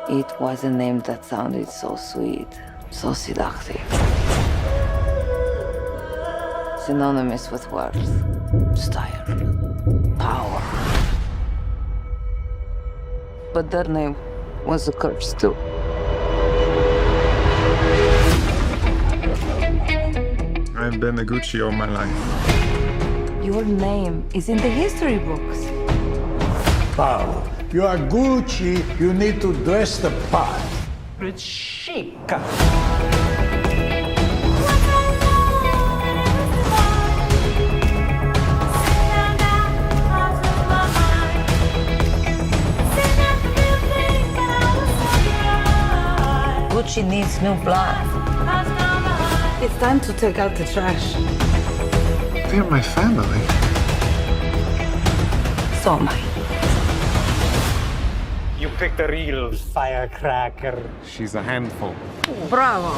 It was a name that sounded so sweet, so seductive. Synonymous with worth, style, power. But that name was a curse too. I've been a Gucci all my life. Your name is in the history books. Paolo, you are Gucci, you need to dress the part. It's chic. Gucci needs new blood. It's time to take out the trash. They're my family. So am I. You picked a real firecracker. She's a handful. Bravo.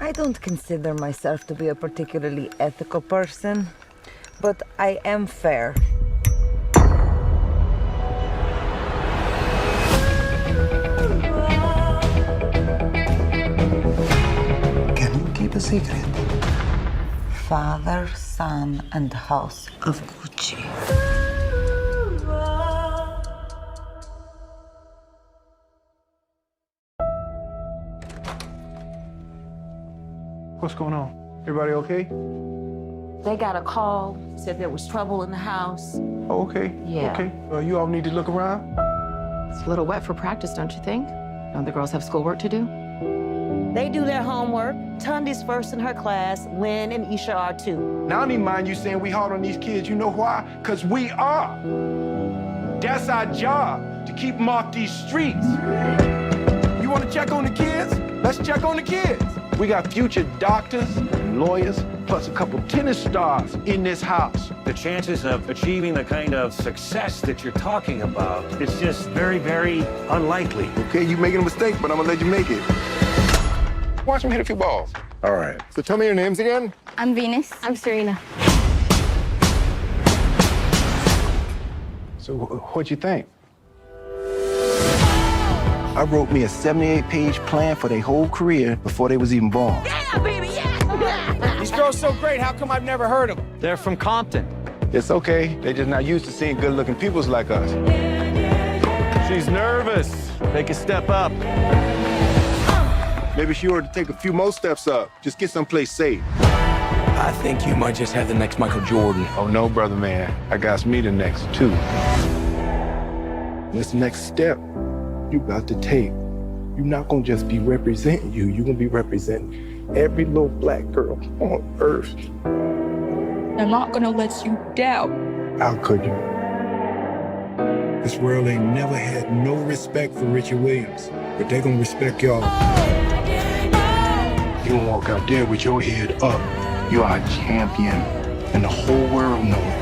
I don't consider myself to be a particularly ethical person, but I am fair. Can you keep a secret? Father, son, and house of Gucci. What's going on? Everybody okay? They got a call, said there was trouble in the house. Oh, okay. Yeah. Okay. You all need to look around? It's a little wet for practice, don't you think? Don't the girls have schoolwork to do? They do their homework. Tundi's first in her class. Lynn and Isha are too. Now, I don't even mind you saying we hard on these kids. You know why? Because we are. That's our job, to keep them off these streets. You want to check on the kids? Let's check on the kids. We got future doctors and lawyers, plus a couple tennis stars in this house. The chances of achieving the kind of success that you're talking about is just very, very unlikely. Okay, you making a mistake, but I'm gonna let you make it. Watch them hit a few balls. All right. So tell me your names again. I'm Venus. I'm Serena. So what'd you think? I wrote me a 78-page plan for their whole career before they was even born. Yeah, baby, yeah! These girls so great, how come I've never heard of them? They're from Compton. It's okay. They're just not used to seeing good-looking peoples like us. She's nervous. Take a step up. Maybe she ought to take a few more steps up. Just get someplace safe. I think you might just have the next Michael Jordan. Oh, no, brother man. I got me the next, too. This next step you about to take, you're not gonna just be representing you. You're gonna be representing every little black girl on earth. I'm not gonna let you down. How could you? This world ain't never had no respect for Richard Williams, but they gonna respect y'all. You gonna walk out there with your head up. You are a champion, and the whole world know it.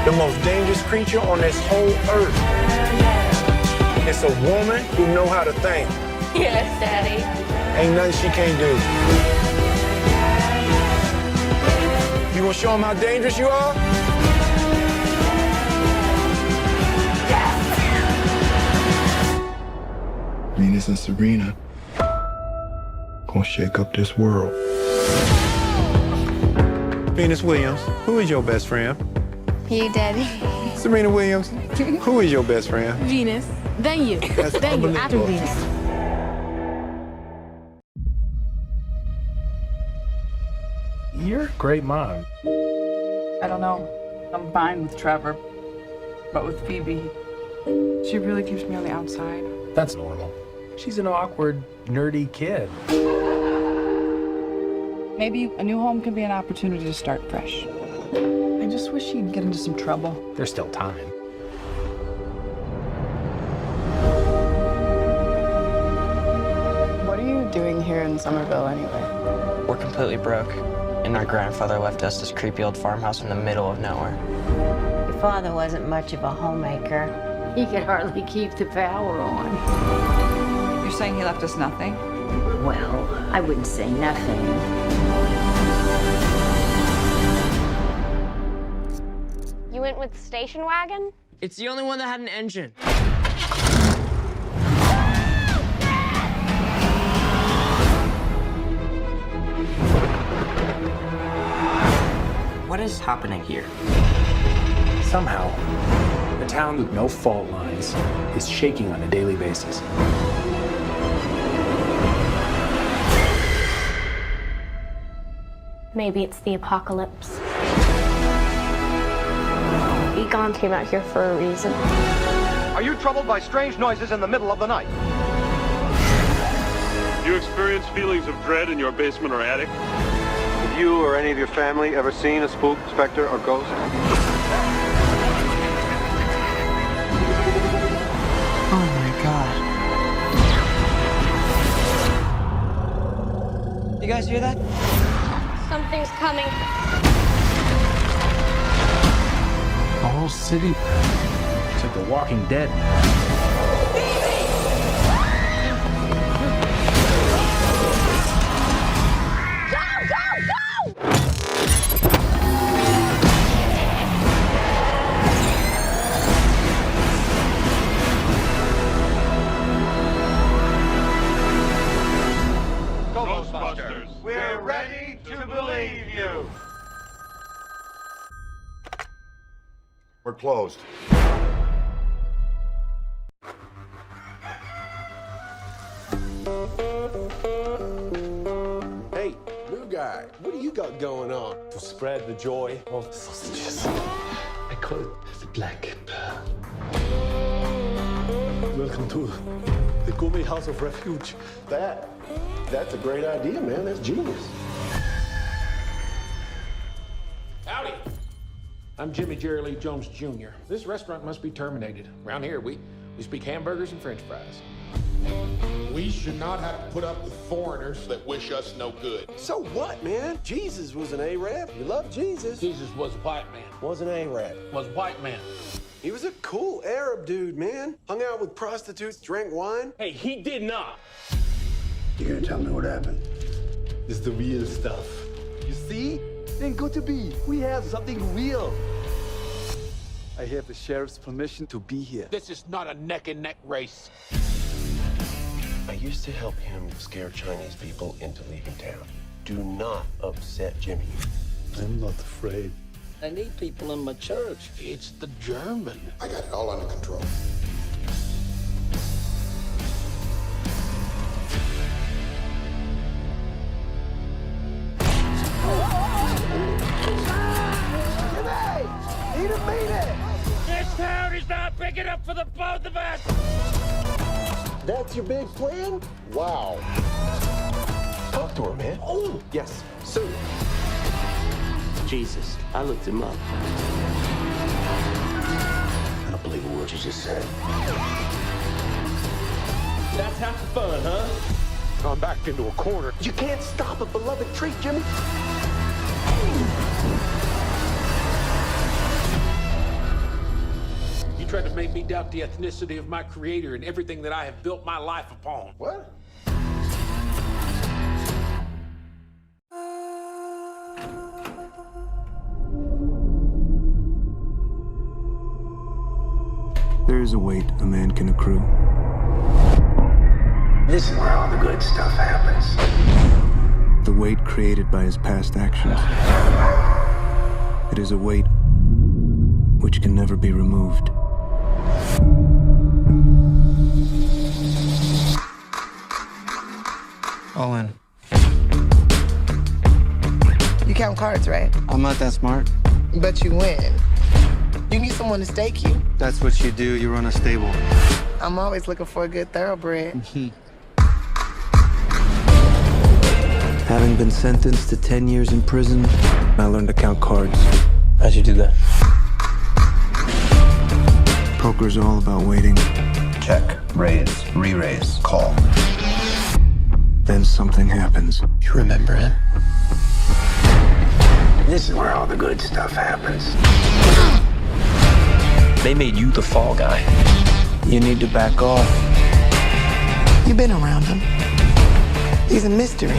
The most dangerous creature on this whole earth. It's a woman who know how to think. Yes, Daddy. Ain't nothing she can't do. You gonna show them how dangerous you are? Venus and Serena gonna shake up this world. Venus Williams, who is your best friend? You, Daddy. Serena Williams, who is your best friend? Venus. Then you. That's Then you, after unbelievable. Venus. You're a great mom. I don't know. I'm fine with Trevor, but with Phoebe, she really keeps me on the outside. That's normal. She's an awkward, nerdy kid. Maybe a new home can be an opportunity to start fresh. I just wish she'd get into some trouble. There's still time. doing here in Somerville anyway? We're completely broke, and our grandfather left us this creepy old farmhouse in the middle of nowhere. Your father wasn't much of a homemaker. He could hardly keep the power on. You're saying he left us nothing? Well, I wouldn't say nothing. You went with the station wagon? It's the only one that had an engine. What is happening here? Somehow, a town with no fault lines is shaking on a daily basis. Maybe it's the apocalypse. Egon came out here for a reason. Are you troubled by strange noises in the middle of the night? Do you experience feelings of dread in your basement or attic? Have you or any of your family ever seen a spook, specter, or ghost? Oh my god. You guys hear that? Something's coming. The whole city. It's like The Walking Dead. Ghostbusters, we're ready to believe you. We're closed. Hey, new guy, what do you got going on? To spread the joy of sausages. I call it the Black Pearl. Welcome to the Gourmet House of Refuge. That's a great idea, man. That's genius. Howdy. I'm Jimmy Jerry Lee Jones Jr. This restaurant must be terminated. Around here, we speak hamburgers and french fries. We should not have to put up with foreigners that wish us no good. So what, man? Jesus was an Arab. You love Jesus. Jesus was a white man. Was an Arab. Was a white man. He was a cool Arab dude, man. Hung out with prostitutes, drank wine. Hey, he did not. You gonna tell me what happened? It's the real stuff. You see? Then go to be. We have something real. I have the sheriff's permission to be here. This is not a neck-and-neck race. I used to help him scare Chinese people into leaving town. Do not upset Jimmy. I'm not afraid. I need people in my church. It's the German. I got it all under control. He didn't mean it! This town is not big enough for the both of us! That's your big plan? Wow. Talk to her, man. Oh, yes, Sue. Jesus, I looked him up. I don't believe a word you just said. That's half the fun, huh? I'm backed into a corner. You can't stop a beloved treat, Jimmy. You tried to make me doubt the ethnicity of my creator and everything that I have built my life upon. What? There is a weight a man can accrue. This is where all the good stuff happens. The weight created by his past actions. It is a weight which can never be removed. All in. You count cards, right? I'm not that smart. But you win. You need someone to stake you. That's what you do. You run a stable. I'm always looking for a good thoroughbred. Having been sentenced to 10 years in prison, I learned to count cards. How'd you do that? Poker's all about waiting. Check, raise, re-raise, call. Then then something happens. You remember him? This is where all the good stuff happens. They made you the fall guy. You need to back off. You've been around him. He's a mystery.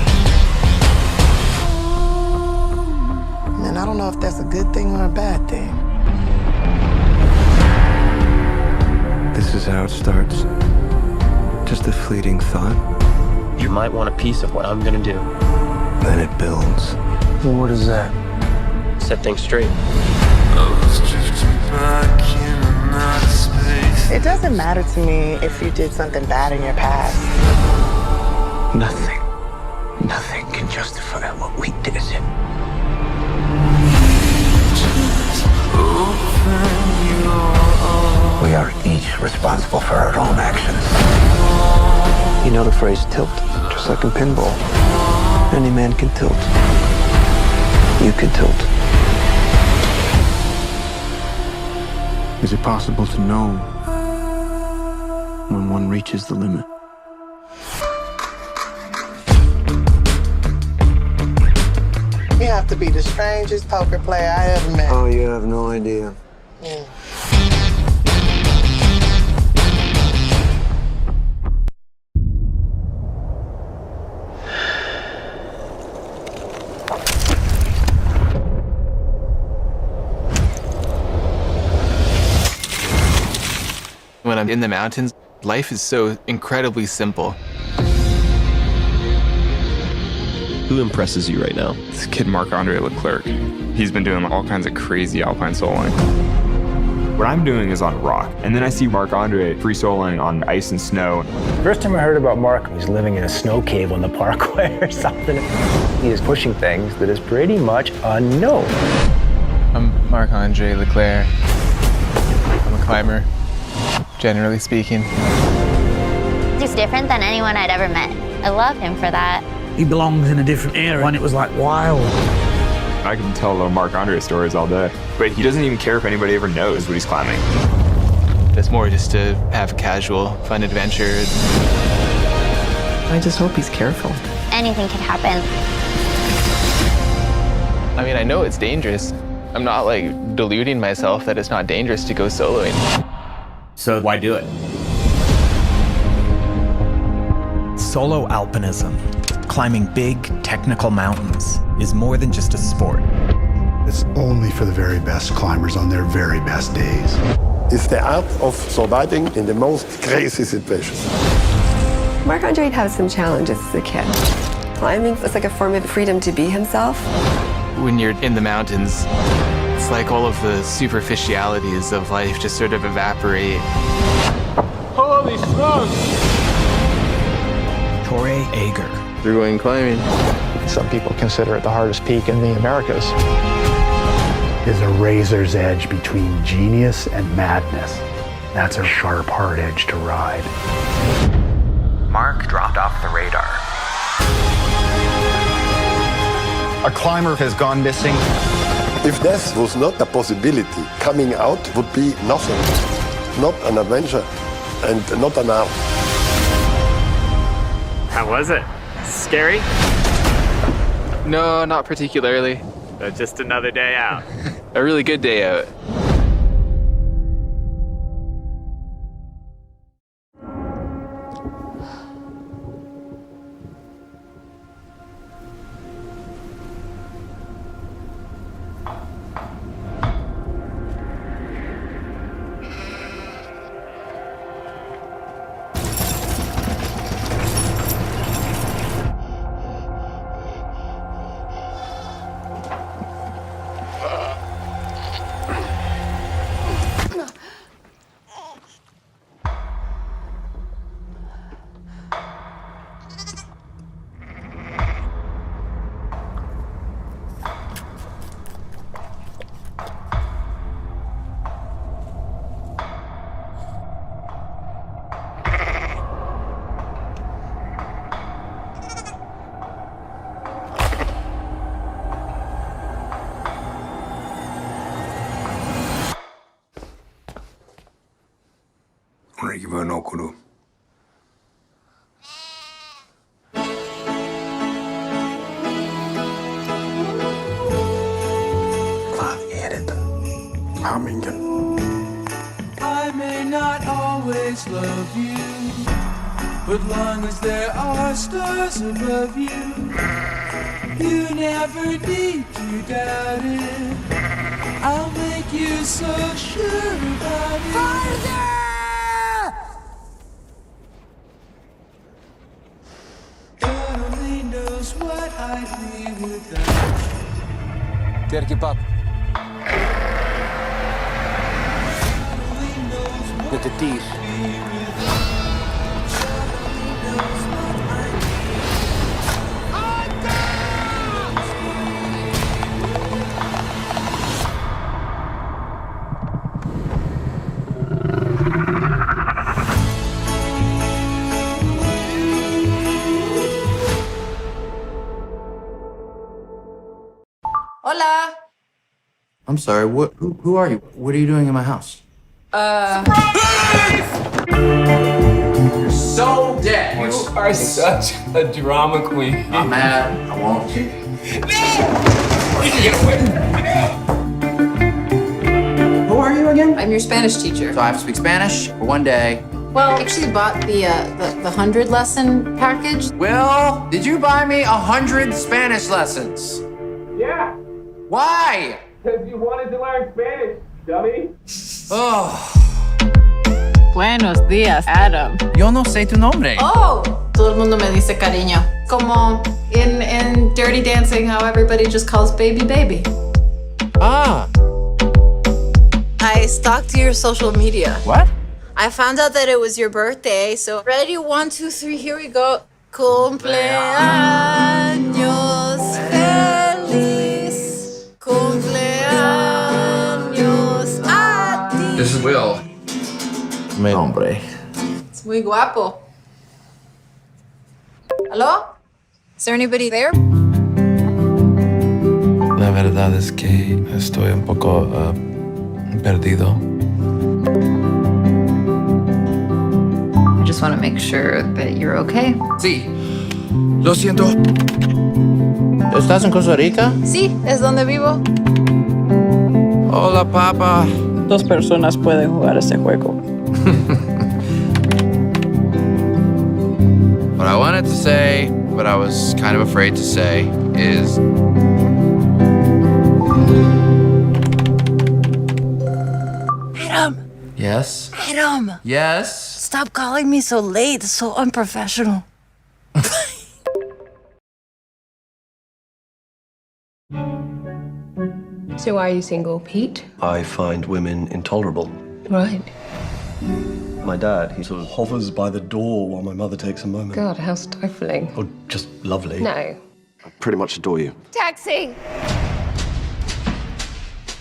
And I don't know if that's a good thing or a bad thing. This is how it starts. Just a fleeting thought. You might want a piece of what I'm gonna do. Then it builds. What is that? Set things straight. It doesn't matter to me if you did something bad in your past. Nothing can justify what we did. We are each responsible for our own actions. You know the phrase tilt, just like in pinball. Any man can tilt. You can tilt. Is it possible to know when one reaches the limit? You have to be the strangest poker player I ever met. Oh, you have no idea. When I'm in the mountains, life is so incredibly simple. Who impresses you right now? This kid Marc-Andre Leclerc. He's been doing all kinds of crazy alpine soloing. What I'm doing is on rock, and then I see Marc-Andre free soloing on ice and snow. First time I heard about Mark, he's living in a snow cave on the Parkway or something. He is pushing things that is pretty much unknown. I'm Marc-Andre Leclerc. I'm a climber, generally speaking. He's different than anyone I'd ever met. I love him for that. He belongs in a different era when it was like wild. I can tell little Marc-Andre stories all day, but he doesn't even care if anybody ever knows what he's climbing. It's more just to have a casual, fun adventure. I just hope he's careful. Anything could happen. I mean, I know it's dangerous. I'm not like deluding myself that it's not dangerous to go soloing. So why do it? Solo alpinism, climbing big, technical mountains, is more than just a sport. It's only for the very best climbers on their very best days. It's the art of surviving in the most crazy situations. Marc-Andre had some challenges as a kid. Climbing was like a form of freedom to be himself. When you're in the mountains, it's like all of the superficialities of life just sort of evaporate. Holy smokes! Torre Ager. You're going climbing. Some people consider it the hardest peak in the Americas. Is a razor's edge between genius and madness. That's a sharp, hard edge to ride. Mark dropped off the radar. A climber has gone missing. If death was not a possibility, coming out would be nothing. Not an adventure and not an art. How was it? Scary? No, not particularly. So just another day out. A really good day out. I may not always love you, but long as there are stars above you, you never need to doubt it. I'll make you so sure about it. God only knows what I'd be without you. Gotta keep up. Get the teeth. Hola. I'm sorry, who are you? What are you doing in my house? You're so dead. You are such a drama queen. I'm mad. I won't. Who are you again? I'm your Spanish teacher. So I have to speak Spanish for one day. Well, I actually bought the 100 lesson package. Will, did you buy me 100 Spanish lessons? Yeah, Why? because you wanted to learn Spanish, dummy. Oh. Buenos días, Adam. Yo no sé tu nombre. Oh, todo el mundo me dice cariño. Como in Dirty Dancing, how everybody just calls baby baby. Ah. I stalked your social media. What? I found out that it was your birthday, so ready, 1, 2, 3, here we go. Cumpleaños feliz. Cumpleaños a ti. This is Will. Mi hombre. It's muy guapo. Hello? Is there anybody there? La verdad es que estoy un poco perdido. I just want to make sure that you're okay. Sí. Lo siento. ¿Estás en Costa Rica? Sí, es donde vivo. Hola, papá. 2 personas pueden jugar este juego. What I wanted to say, but I was kind of afraid to say, is... Adam, Yes? Adam, Yes? stop calling me so late. It's so unprofessional. So are you single, Pete? I find women intolerable. Right. My dad, he sort of hovers by the door while my mother takes a moment. God, how stifling. Oh, just lovely. No. I pretty much adore you. Taxi!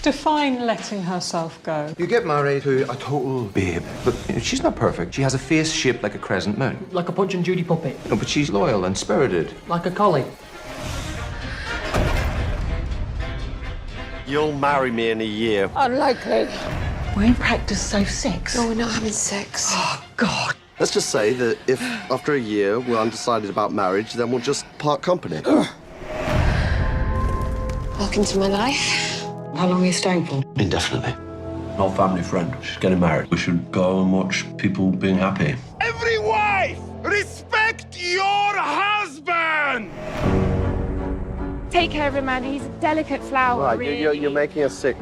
Define letting herself go. You get married to a total babe, but she's not perfect. She has a face shaped like a crescent moon. Like a Punch and Judy puppet. No, but she's loyal and spirited. Like a collie. You'll marry me in a year. Unlikely. We're in practice safe sex. No, we're not having sex. Oh, God. Let's just say that if after a year we're undecided about marriage, then we'll just part company. Welcome to my life. How long are you staying for? Indefinitely. An old family friend. She's getting married. We should go and watch people being happy. Every wife, respect your husband! Take care of him, man. He's a delicate flower. Right, really. you're making us sick.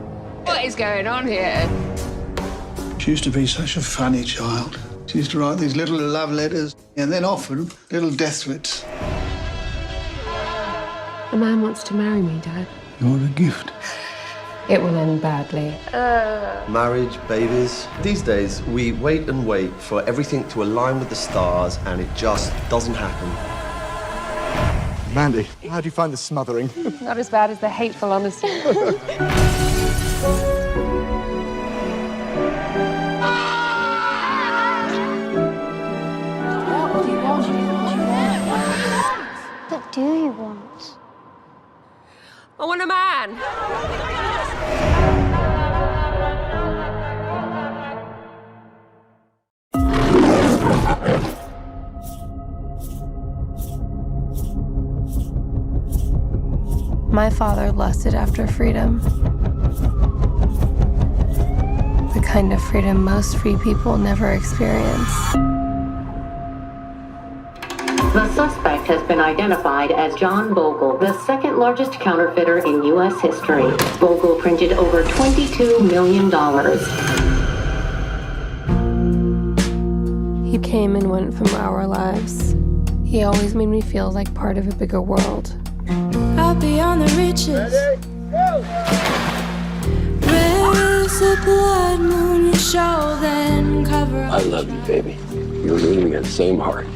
What is going on here? She used to be such a funny child. She used to write these little love letters and then often little death threats. A man wants to marry me, Dad. You're a gift. It will end badly. Marriage, babies. These days, we wait and wait for everything to align with the stars, and it just doesn't happen. Mandy, how do you find the smothering? Not as bad as the hateful honesty. What do you want? I want a man. My father lusted after freedom. the kind of freedom most free people never experience. The suspect has been identified as John Bogle, the second largest counterfeiter in U.S. history. Bogle printed over $22 million. He came and went from our lives. He always made me feel like part of a bigger world. I'll be on the reaches. Raise the blood moon, you show, then cover up. I love you, baby. You and me, we got the same heart.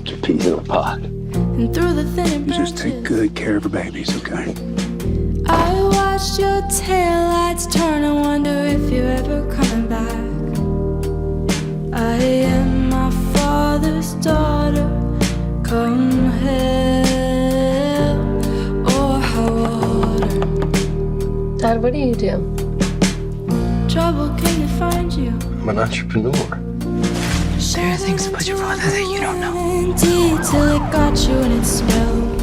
Two peas in a pod. And through the thin You just take good care of her babies, okay? I watched your taillights turn and wonder if you're ever coming back. I am my father's daughter, come hell or high water. Dad, what do you do? Trouble came to find you. I'm an entrepreneur. There are things about your father that you don't know. Till it got you and it smelled.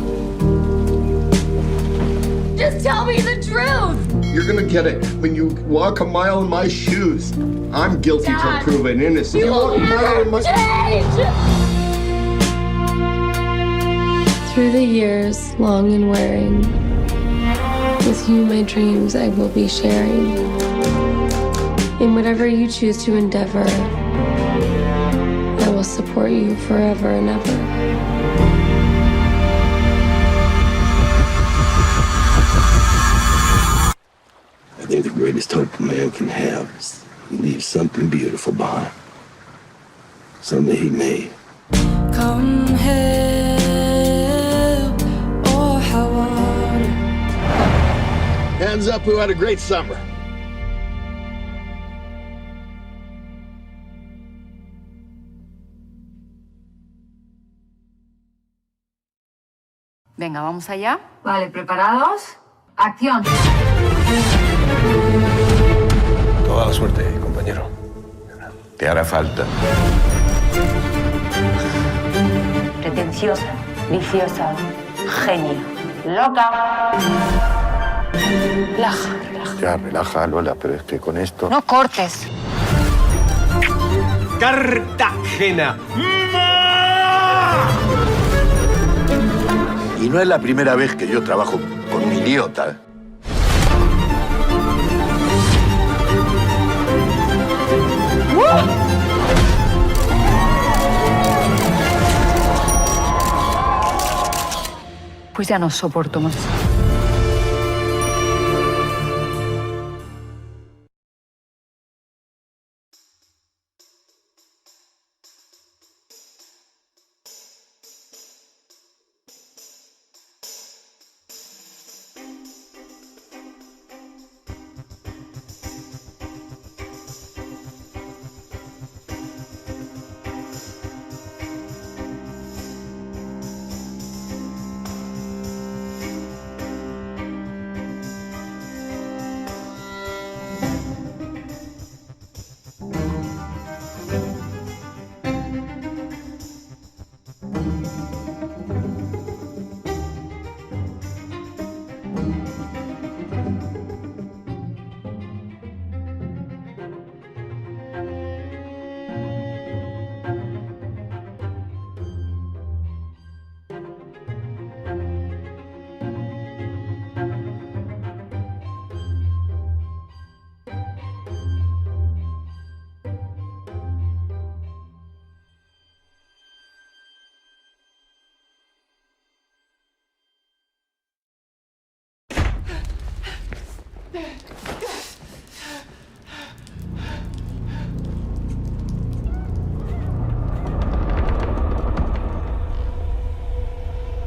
Just tell me the truth! You're gonna get it when you walk a mile in my shoes. I'm guilty Dad, till proven innocent. You will never change! Through the years, long and wearing, with you my dreams I will be sharing. In whatever you choose to endeavor, I will support you forever and ever. I think the greatest hope a man can have is he leaves something beautiful behind. Something he made. Come hell or high water. Hands up who had a great summer. Venga, vamos allá. Vale, ¿preparados? ¡Acción! Toda la suerte, compañero. Te hará falta. Pretenciosa, viciosa, genia, loca. Relaja, relaja. Ya, relaja, Lola, pero es que con esto... No cortes. Cartagena. Y no es la primera vez que yo trabajo con mi idiota. Pues ya no soporto más.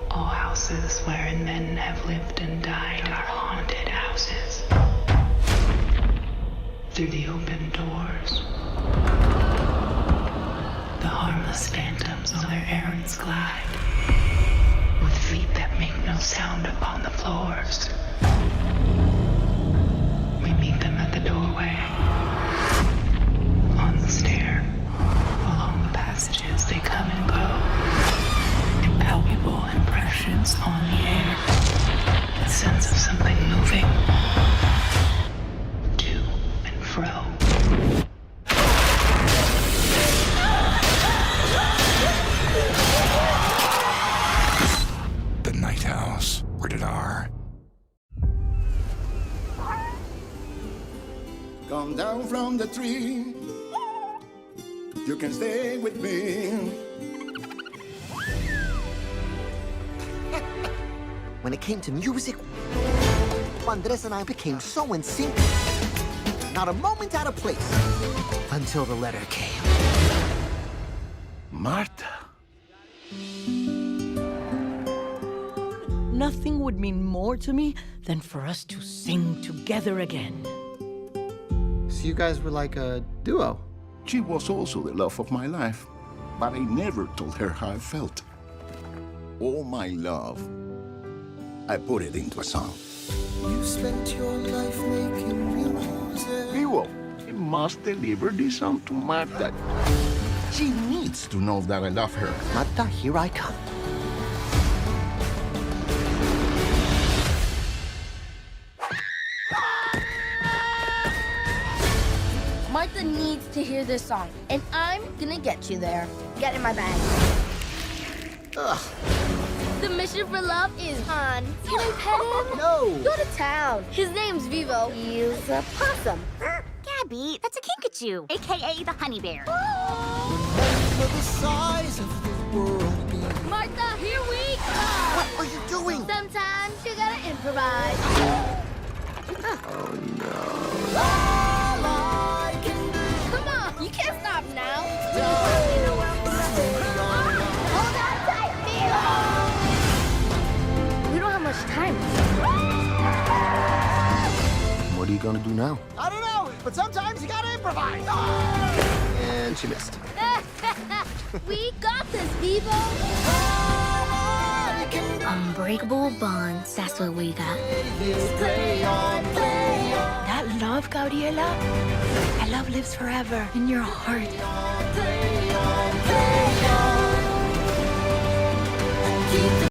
All houses wherein men have lived and died are haunted houses. Through the open doors, the harmless phantoms on their errands glide, with feet that make no sound upon the floors. We meet them at the doorway, on the stair, along the passages they come and go. Impalpable impressions on the air, a sense of something moving to and fro. down from the tree. You can stay with me. When it came to music, Andres and I became so in sync. Not a moment out of place until the letter came. Marta. Nothing would mean more to me than for us to sing together again. So you guys were like a duo? She was also the love of my life, but I never told her how I felt. All my love, I put it into a song. You spent your life making music. Vivo, I must deliver this song to Marta. She needs to know that I love her. Marta, here I come. Martha needs to hear this song, and I'm gonna get you there. Get in my bag. Ugh. The mission for love is on. Can I pet him? No. Go to town. His name's Vivo. He's a possum. Gabby, that's a kinkajou, aka the honey bear. Remember the size of the world. Martha, here we go. What are you doing? Sometimes you gotta improvise. Oh no. Come on, you can't stop now. Hold on tight, Vivo. We don't have much time. What are you gonna do now? I don't know, but sometimes you gotta improvise. And she missed. We got this, Vivo. Unbreakable bonds, that's what we got. That love, Gabriela, that love lives forever in your heart.